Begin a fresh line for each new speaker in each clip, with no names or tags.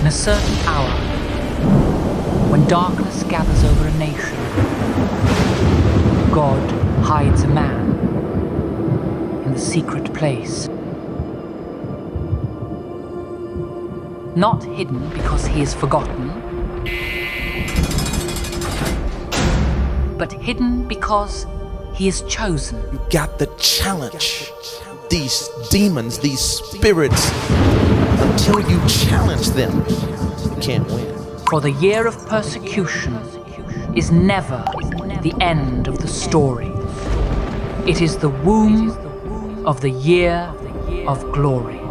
In a certain hour, when darkness gathers over a nation, God hides a man in the secret place. Not hidden because he is forgotten, but hidden because he is chosen.
You got to challenge these demons, these spirits. Until you challenge them, you can't win.
For the year of persecution is never the end of the story. It is the womb of the year of glory.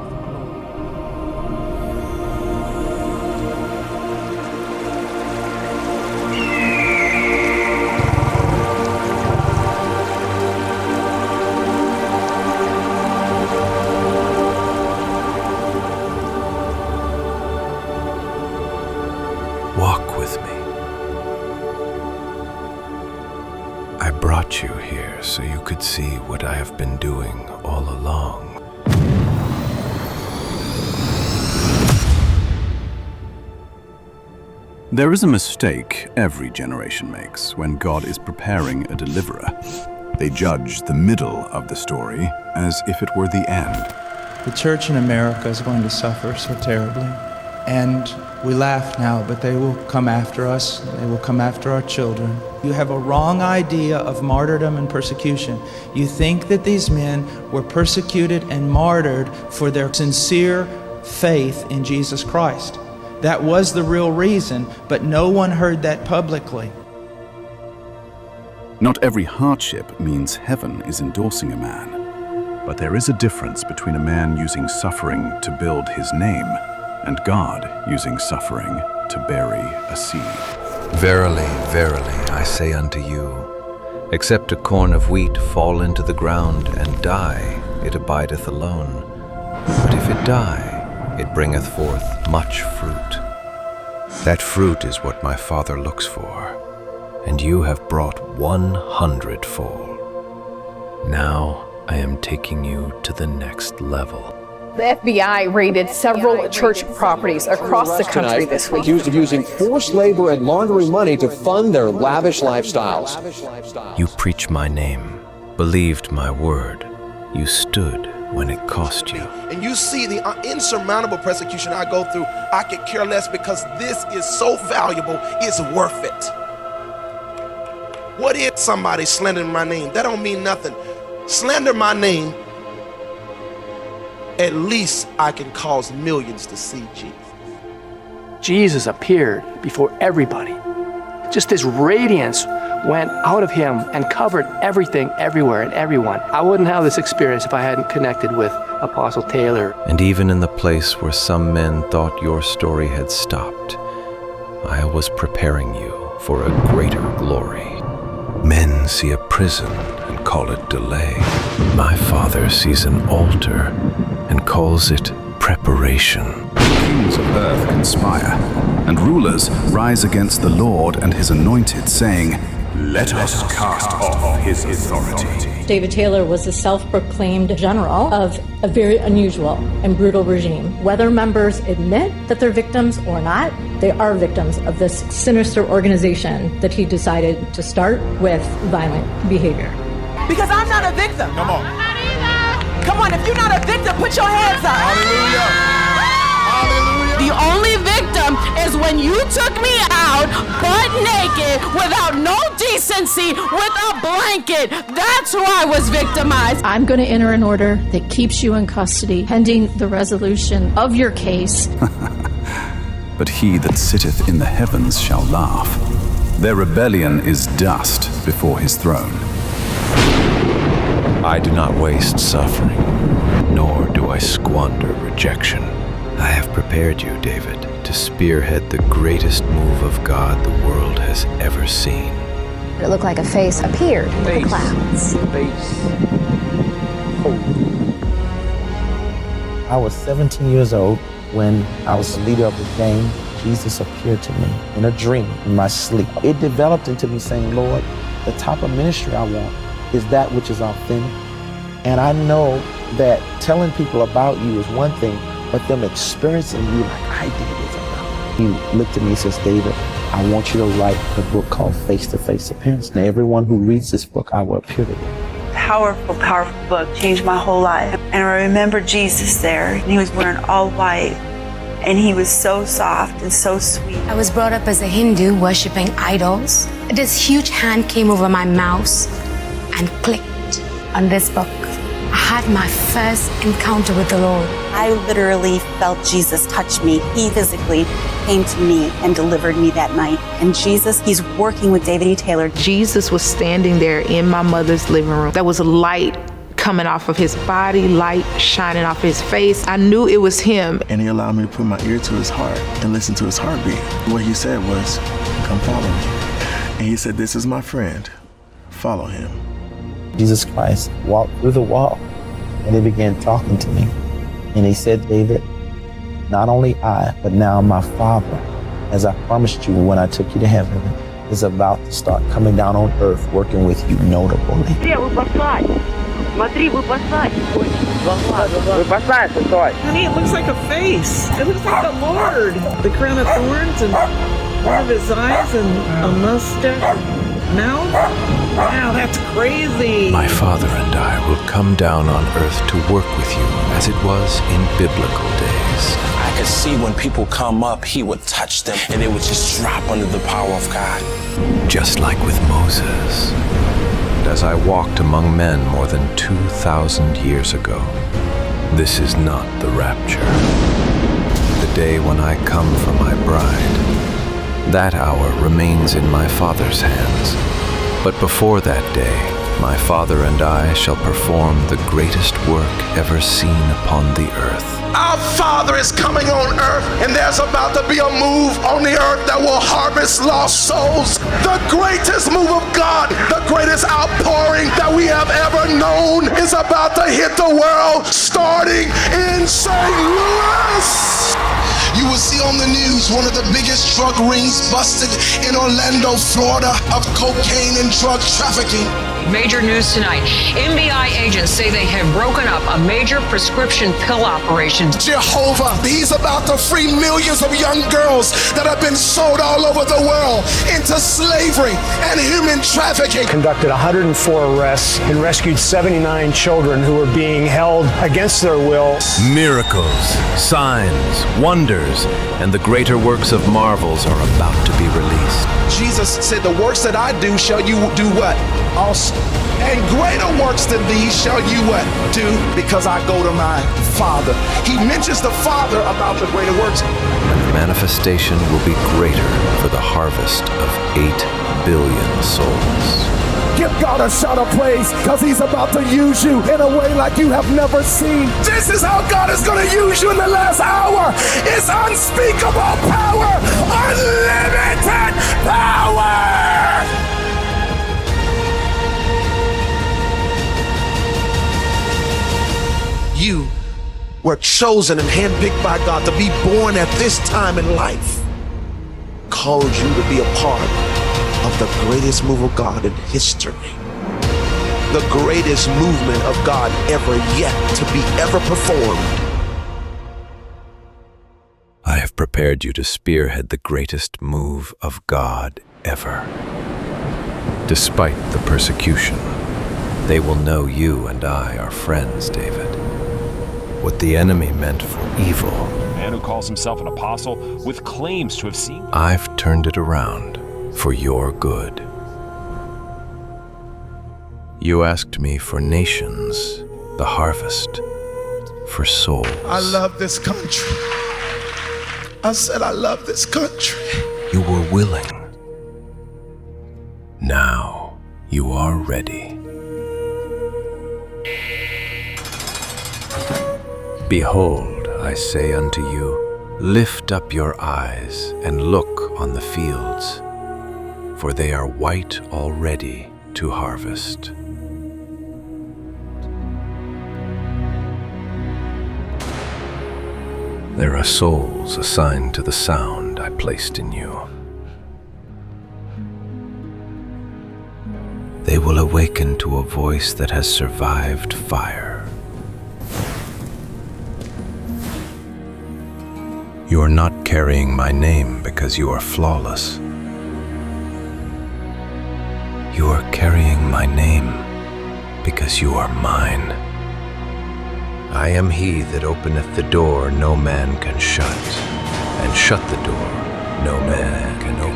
Walk with me. I brought you here so you could see what I have been doing all along.
There is a mistake every generation makes when God is preparing a deliverer. They judge the middle of the story as if it were the end.
The church in America is going to suffer so terribly. And we laugh now, but they will come after us. They will come after our children. You have a wrong idea of martyrdom and persecution. You think that these men were persecuted and martyred for their sincere faith in Jesus Christ. That was the real reason, but no one heard that publicly.
Not every hardship means heaven is endorsing a man. But there is a difference between a man using suffering to build his name and God using suffering to bury a seed.
Verily, verily, I say unto you, except a corn of wheat fall into the ground and die, it abideth alone. But if it die, it bringeth forth much fruit. That fruit is what my Father looks for, and you have brought 100-fold. Now I am taking you to the next level.
The FBI raided several church properties across the country this week.
Accused of using forced labor and laundering money to fund their lavish lifestyles.
You preach my name, believed my word. You stood when it cost you.
And you see the insurmountable persecution I go through, I could care less because this is so valuable, it's worth it. What if somebody slandering my name? That don't mean nothing. Slander my name, at least I can cause millions to see Jesus.
Jesus appeared before everybody. Just this radiance went out of him and covered everything, everywhere, and everyone. I wouldn't have this experience if I hadn't connected with Apostle Taylor.
And even in the place where some men thought your story had stopped, I was preparing you for a greater glory. Men see a prison and call it delay. My Father sees an altar and calls it preparation.
Kings of earth conspire, and rulers rise against the Lord and his anointed, saying, "Let us cast off his authority."
David Taylor was a self-proclaimed general of a very unusual and brutal regime. Whether members admit that they're victims or not, they are victims of this sinister organization that he decided to start with violent behavior.
Because I'm not a victim. Come on. I'm not either. Come on, if you're not a victim, put your hands up.
Hallelujah. Hallelujah.
The only victim is when you took me out butt naked without no decency with a blanket. That's who I was victimized.
I'm going to enter an order that keeps you in custody pending the resolution of your case.
But he that sitteth in the heavens shall laugh. Their rebellion is dust before his throne.
I do not waste suffering, nor do I squander rejection. I have prepared you, David, to spearhead the greatest move of God the world has ever seen.
It looked like a face appeared in the clouds.
I was 17 years old when I was the leader of the gang. Jesus appeared to me in a dream, in my sleep. It developed into me saying, Lord, the type of ministry I want is that which is authentic. And I know that telling people about you is one thing, but them experiencing you like I did is another. He looked at me and says, David, I want you to write a book called Face to Face Appearance. Now, everyone who reads this book, I will appear to them.
Powerful, powerful book. Changed my whole life. And I remember Jesus there, and he was wearing all white. And he was so soft and so sweet.
I was brought up as a Hindu, worshiping idols. This huge hand came over my mouse and clicked on this book. I had my first encounter with the Lord.
I literally felt Jesus touch me. He physically came to me and delivered me that night. And Jesus, he's working with David E. Taylor.
Jesus was standing there in my mother's living room. There was a light coming off of his body, light shining off his face. I knew it was him.
And he allowed me to put my ear to his heart and listen to his heartbeat. What he said was, come follow me. And he said, this is my friend, follow him.
Jesus Christ walked through the wall and he began talking to me. And he said, David, not only I, but now my Father, as I promised you when I took you to heaven, is about to start coming down on earth working with you notably.
Honey, it looks like a face. It looks like the Lord. The crown of thorns and one of his eyes and a mustache and mouth. Wow, that's crazy.
My Father and I will come down on earth to work with you as it was in biblical days.
I could see when people come up, he would touch them and they would just drop under the power of God.
Just like with Moses. As I walked among men more than 2,000 years ago, this is not the rapture. The day when I come for my bride, that hour remains in my Father's hands. But before that day, my Father and I shall perform the greatest work ever seen upon the earth.
Our Father is coming on earth, and there's about to be a move on the earth that will harvest lost souls. The greatest move of God, the greatest outpouring that we have ever known is about to hit the world, starting in St. Louis.
You will see on the news one of the biggest drug rings busted in Orlando, Florida, of cocaine and drug trafficking.
Major news tonight. FBI agents say they have broken up a major prescription pill operation.
Jehovah, he's about to free millions of young girls that have been sold all over the world into slavery and human trafficking.
Conducted 104 arrests and rescued 79 children who were being held against their will.
Miracles, signs, wonders, and the greater works of marvels are about to be released.
Jesus said, the works that I do shall you do what? Also. And greater works than these shall you what? Do, because I go to my Father. He mentions the Father about the greater works.
And the manifestation will be greater for the harvest of 8 billion souls.
Give God a shout of praise, because he's about to use you in a way like you have never seen.
This is how God is going to use you in the last hour. It's unspeakable power, unlimited power. You were chosen and handpicked by God to be born at this time in life. Called you to be a part of the greatest move of God in history. The greatest movement of God ever yet to be ever performed.
I have prepared you to spearhead the greatest move of God ever. Despite the persecution, they will know you and I are friends, David. What the enemy meant for evil,
a man who calls himself an apostle with claims to have seen,
I've turned it around for your good. You asked me for nations, the harvest, for souls.
I love this country. I said I love this country.
You were willing. Now you are ready. Behold, I say unto you, lift up your eyes and look on the fields, for they are white already to harvest. There are souls assigned to the sound I placed in you. They will awaken to a voice that has survived fire. You are not carrying my name because you are flawless. You are carrying my name because you are mine. I am he that openeth the door no man can shut, and shut the door no man can open.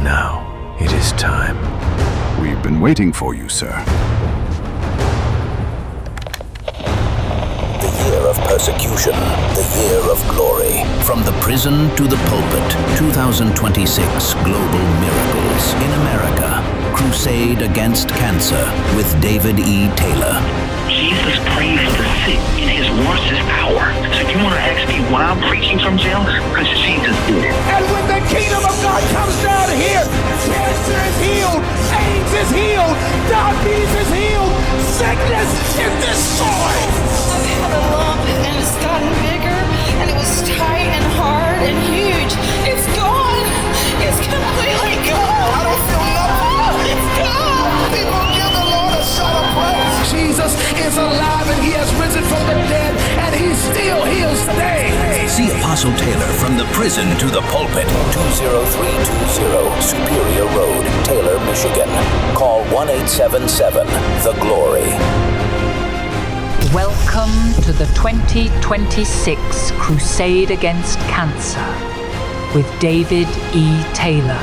Now it is time.
We've been waiting for you, sir.
The year of persecution, the year of glory. From the prison to the pulpit, 2026 Global Miracles. In America, Crusade Against Cancer with David E. Taylor.
Jesus prayed for the sick in his worstest hour. So if you want to ask me why I'm preaching from jail, because Jesus did it.
And when the kingdom of God comes down here, cancer is healed, AIDS is healed, diabetes is healed, sickness is destroyed.
I've had a lump and it's gotten bigger and it was tight and hard and huge. It's gone. It's completely gone. I don't feel nothing. It's gone. People give the Lord a shout of praise.
Jesus is alive and he has risen from the dead and he still heals today.
See Apostle Taylor from the prison to the pulpit. 20320 Superior Road, Taylor, Michigan. Call 1-877-THE-GLORY.
Welcome to the 2026 Crusade Against Cancer with David E. Taylor.